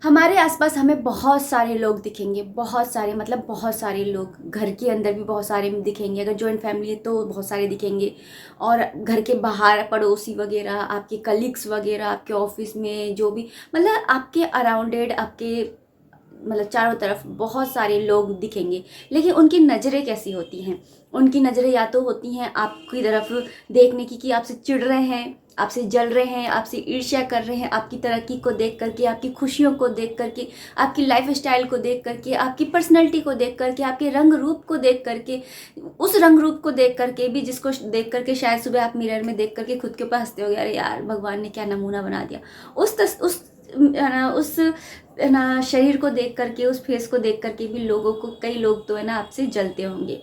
हमारे आसपास हमें बहुत सारे लोग दिखेंगे, बहुत सारे मतलब बहुत सारे लोग। घर के अंदर भी बहुत सारे दिखेंगे, अगर जॉइंट फैमिली है तो बहुत सारे दिखेंगे। और घर के बाहर पड़ोसी वगैरह, आपके कलीग्स वगैरह, आपके ऑफिस में जो भी, मतलब आपके अराउंडेड, आपके मतलब चारों तरफ बहुत सारे लोग दिखेंगे। लेकिन उनकी नज़रें कैसी होती हैं? उनकी नज़रें या तो होती हैं आपकी तरफ देखने की कि आपसे चिढ़ रहे हैं, आपसे जल रहे हैं, आपसे ईर्ष्या कर रहे हैं, आपकी तरक्की को देख करके, आपकी खुशियों को देख करके, आपकी लाइफ स्टाइल को देख करके, आपकी पर्सनैलिटी को देख करके, आपके रंग रूप को देख करके, उस रंग रूप को देख करके भी जिसको देख करके शायद सुबह आप मिरर में देख करके खुद के ऊपर हंसते हो, अरे यार भगवान ने क्या नमूना बना दिया। उस है ना शरीर को देख करके, उस फेस को देख करके भी लोगों को, कई लोग तो है ना आपसे जलते होंगे।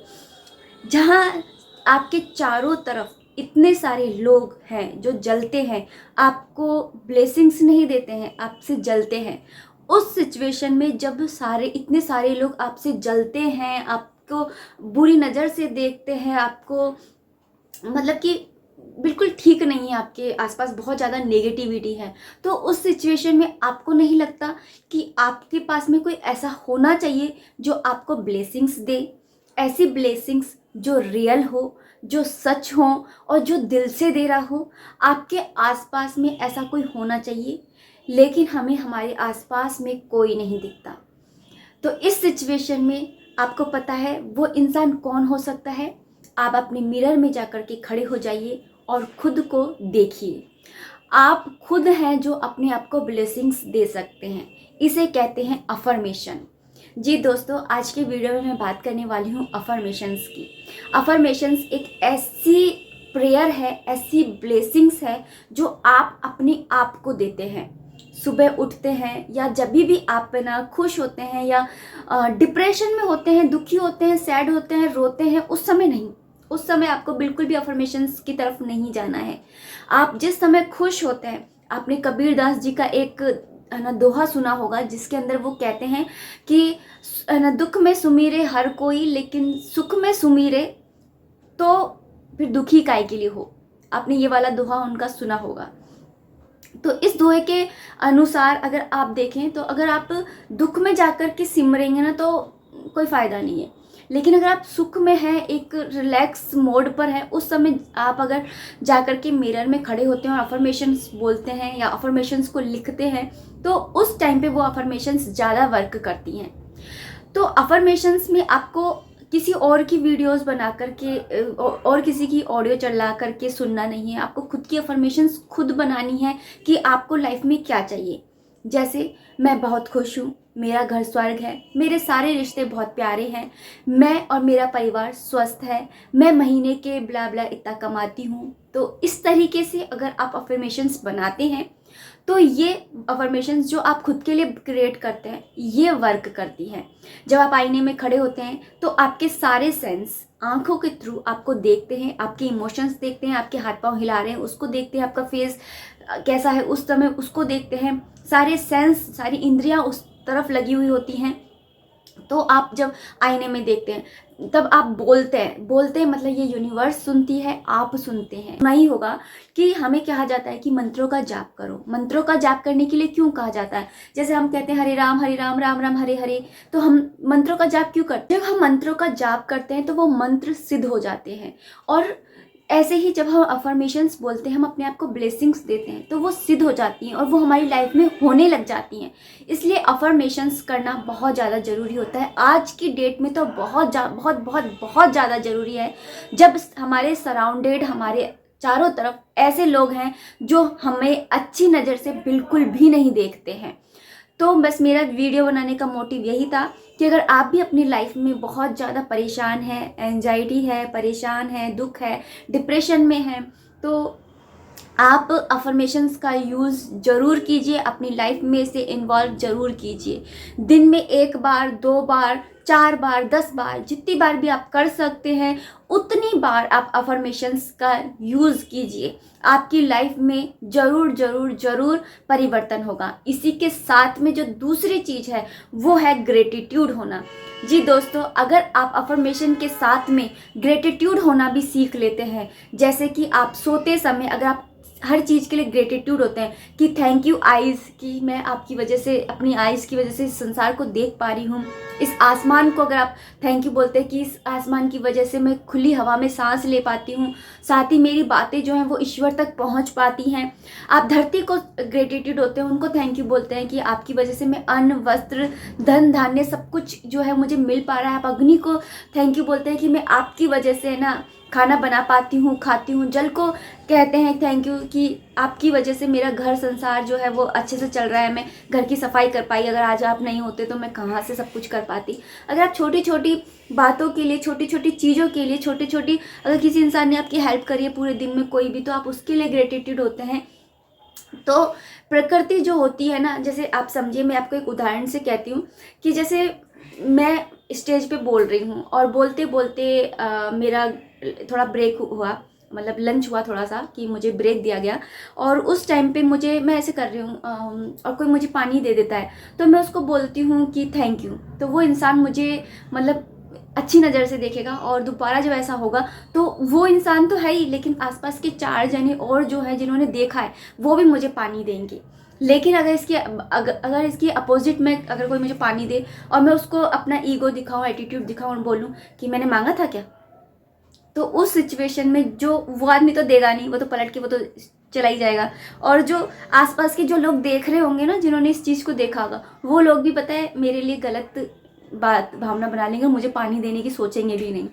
जहाँ आपके चारों तरफ इतने सारे लोग हैं जो जलते हैं, आपको ब्लेसिंग्स नहीं देते हैं, आपसे जलते हैं। उस सिचुएशन में जब इतने सारे लोग आपसे जलते हैं, आपको बुरी नज़र से देखते हैं, आपको मतलब कि बिल्कुल ठीक नहीं है, आपके आसपास बहुत ज़्यादा नेगेटिविटी है, तो उस सिचुएशन में आपको नहीं लगता कि आपके पास में कोई ऐसा होना चाहिए जो आपको ब्लेसिंग्स दे? ऐसी ब्लेसिंग्स जो रियल हो, जो सच हो और जो दिल से दे रहा हो। आपके आसपास में ऐसा कोई होना चाहिए, लेकिन हमें हमारे आसपास में कोई नहीं दिखता। तो इस सिचुएशन में आपको पता है वो इंसान कौन हो सकता है? आप अपने मिरर में जाकर के खड़े हो जाइए और खुद को देखिए। आप खुद हैं जो अपने आप को ब्लेसिंग्स दे सकते हैं। इसे कहते हैं अफर्मेशन। जी दोस्तों, आज के वीडियो में मैं बात करने वाली हूँ अफर्मेशंस की। अफर्मेशंस एक ऐसी प्रेयर है, ऐसी ब्लेसिंग्स है जो आप अपने आप को देते हैं। सुबह उठते हैं या जब भी आप ना खुश होते हैं या डिप्रेशन में होते हैं, दुखी होते हैं, सैड होते हैं, रोते हैं, उस समय नहीं, उस समय आपको बिल्कुल भी अफर्मेशंस की तरफ नहीं जाना है। आप जिस समय खुश होते हैं, आपने कबीर दास जी का एक है ना दोहा सुना होगा जिसके अंदर वो कहते हैं कि है ना, दुख में सुमीरे हर कोई, लेकिन सुख में सुमीरे तो फिर दुखी काय के लिए हो। आपने ये वाला दोहा उनका सुना होगा। तो इस दोहे के अनुसार अगर आप देखें तो अगर आप दुख में जाकर के सिमरेंगे ना तो कोई फ़ायदा नहीं है। लेकिन अगर आप सुख में हैं, एक रिलैक्स मोड पर हैं, उस समय आप अगर जाकर के मिरर में खड़े होते हैं और अफर्मेशंस बोलते हैं या अफर्मेशंस को लिखते हैं, तो उस टाइम पे वो अफर्मेशंस ज़्यादा वर्क करती हैं। तो अफर्मेशंस में आपको किसी और की वीडियोस बना करके और किसी की ऑडियो चला करके सुनना नहीं है। आपको खुद की अफर्मेशंस खुद बनानी है कि आपको लाइफ में क्या चाहिए। जैसे मैं बहुत खुश हूँ, मेरा घर स्वर्ग है, मेरे सारे रिश्ते बहुत प्यारे हैं, मैं और मेरा परिवार स्वस्थ है, मैं महीने के ब्ला ब्ला इतना कमाती हूँ। तो इस तरीके से अगर आप अफर्मेशंस बनाते हैं तो ये अफर्मेशंस जो आप खुद के लिए क्रिएट करते हैं ये वर्क करती हैं। जब आप आईने में खड़े होते हैं तो आपके सारे सेंस आंखों के थ्रू आपको देखते हैं, आपके इमोशंस देखते हैं, आपके हाथ पांव हिला रहे हैं उसको देखते हैं, आपका फेस कैसा है उस समय उसको देखते हैं। सारे सेंस, सारी इंद्रियां उस तरफ लगी हुई होती हैं। तो आप जब आईने में देखते हैं तब आप बोलते हैं मतलब ये यूनिवर्स सुनती है, आप सुनते हैं। सुना ही होगा कि हमें कहा जाता है कि मंत्रों का जाप करो। मंत्रों का जाप करने के लिए क्यों कहा जाता है? जैसे हम कहते हैं हरे राम राम राम हरे हरे, तो हम मंत्रों का जाप क्यों करते हैं? जब हम मंत्रों का जाप करते हैं तो वो मंत्र सिद्ध हो जाते हैं। और ऐसे ही जब हम अफर्मेशंस बोलते हैं, हम अपने आप को ब्लेसिंग्स देते हैं तो वो सिद्ध हो जाती हैं और वो हमारी लाइफ में होने लग जाती हैं। इसलिए अफर्मेशंस करना बहुत ज़्यादा ज़रूरी होता है। आज की डेट में तो बहुत बहुत ज़्यादा ज़रूरी है, जब हमारे सराउंडेड, हमारे चारों तरफ ऐसे लोग हैं जो हमें अच्छी नज़र से बिल्कुल भी नहीं देखते हैं। तो बस मेरा वीडियो बनाने का मोटिव यही था कि अगर आप भी अपनी लाइफ में बहुत ज़्यादा परेशान हैं, एंजाइटी है, परेशान है, दुख है, डिप्रेशन में हैं, तो आप अफर्मेशंस का यूज़ ज़रूर कीजिए, अपनी लाइफ में इसे इन्वॉल्व ज़रूर कीजिए। दिन में 1 बार, 2 बार, 4 बार, 10 बार, जितनी बार भी आप कर सकते हैं उतनी बार आप अफर्मेशंस का यूज़ कीजिए। आपकी लाइफ में ज़रूर ज़रूर ज़रूर परिवर्तन होगा। इसी के साथ में जो दूसरी चीज़ है वो है ग्रेटिट्यूड होना। जी दोस्तों, अगर आप अफर्मेशन के साथ में ग्रेटिट्यूड होना भी सीख लेते हैं, जैसे कि आप सोते समय अगर आप हर चीज़ के लिए ग्रेटिट्यूड होते हैं कि थैंक यू आइज़, कि मैं आपकी वजह से, अपनी आइज़ की वजह से इस संसार को देख पा रही हूँ। इस आसमान को अगर आप थैंक यू बोलते हैं कि इस आसमान की वजह से मैं खुली हवा में सांस ले पाती हूँ, साथ ही मेरी बातें जो हैं वो ईश्वर तक पहुँच पाती हैं। आप धरती को ग्रेटिट्यूड होते हैं, उनको थैंक यू बोलते हैं कि आपकी वजह से मैं अन्न, वस्त्र, धन धान्य सब कुछ जो है मुझे मिल पा रहा है। आप अग्नि को थैंक यू बोलते हैं कि मैं आपकी वजह से है ना खाना बना पाती हूँ, खाती हूँ। जल को कहते हैं थैंक यू कि आपकी वजह से मेरा घर संसार जो है वो अच्छे से चल रहा है, मैं घर की सफाई कर पाई। अगर आज आप नहीं होते तो मैं कहाँ से सब कुछ कर पाती। अगर आप छोटी छोटी बातों के लिए, छोटी छोटी चीज़ों के लिए, छोटी छोटी, अगर किसी इंसान ने आपकी हेल्प करी है पूरे दिन में कोई भी, तो आप उसके लिए ग्रेटिट्यूड होते हैं। तो प्रकृति जो होती है ना, जैसे आप समझिए, मैं आपको एक उदाहरण से कहती हूँ कि जैसे मैं स्टेज पे बोल रही हूँ और बोलते बोलते मेरा थोड़ा ब्रेक हुआ, मतलब लंच हुआ थोड़ा सा, कि मुझे ब्रेक दिया गया। और उस टाइम पे मैं ऐसे कर रही हूँ और कोई मुझे पानी दे देता है, तो मैं उसको बोलती हूँ कि थैंक यू। तो वो इंसान मुझे मतलब अच्छी नज़र से देखेगा, और दोबारा जब ऐसा होगा तो वो इंसान तो है ही, लेकिन आसपास के 4 जने और जो है जिन्होंने देखा है वो भी मुझे पानी देंगे। लेकिन अगर इसकी अपोजिट में अगर कोई मुझे पानी दे और मैं उसको अपना ईगो दिखाऊं, एटीट्यूड दिखाऊं और बोलूं कि मैंने मांगा था क्या, तो उस सिचुएशन में जो वो आदमी तो देगा नहीं, वो तो पलट के वो तो चला ही जाएगा। और जो आसपास के जो लोग देख रहे होंगे ना, जिन्होंने इस चीज़ को देखा होगा, वो लोग भी पता है मेरे लिए गलत भावना बना लेंगे, मुझे पानी देने की सोचेंगे भी नहीं।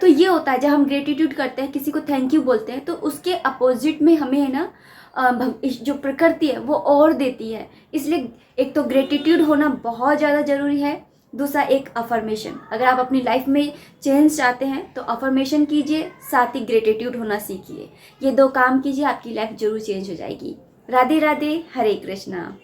तो ये होता है जब हम ग्रेटिट्यूड करते हैं, किसी को थैंक यू बोलते हैं, तो उसके अपोजिट में हमें है ना जो प्रकृति है वो और देती है। इसलिए एक तो ग्रेटिट्यूड होना बहुत ज़्यादा ज़रूरी है, दूसरा एक अफर्मेशन। अगर आप अपनी लाइफ में चेंज चाहते हैं तो अफर्मेशन कीजिए, साथ ही ग्रेटिट्यूड होना सीखिए। ये 2 काम कीजिए, आपकी लाइफ जरूर चेंज हो जाएगी। राधे राधे, हरे कृष्णा।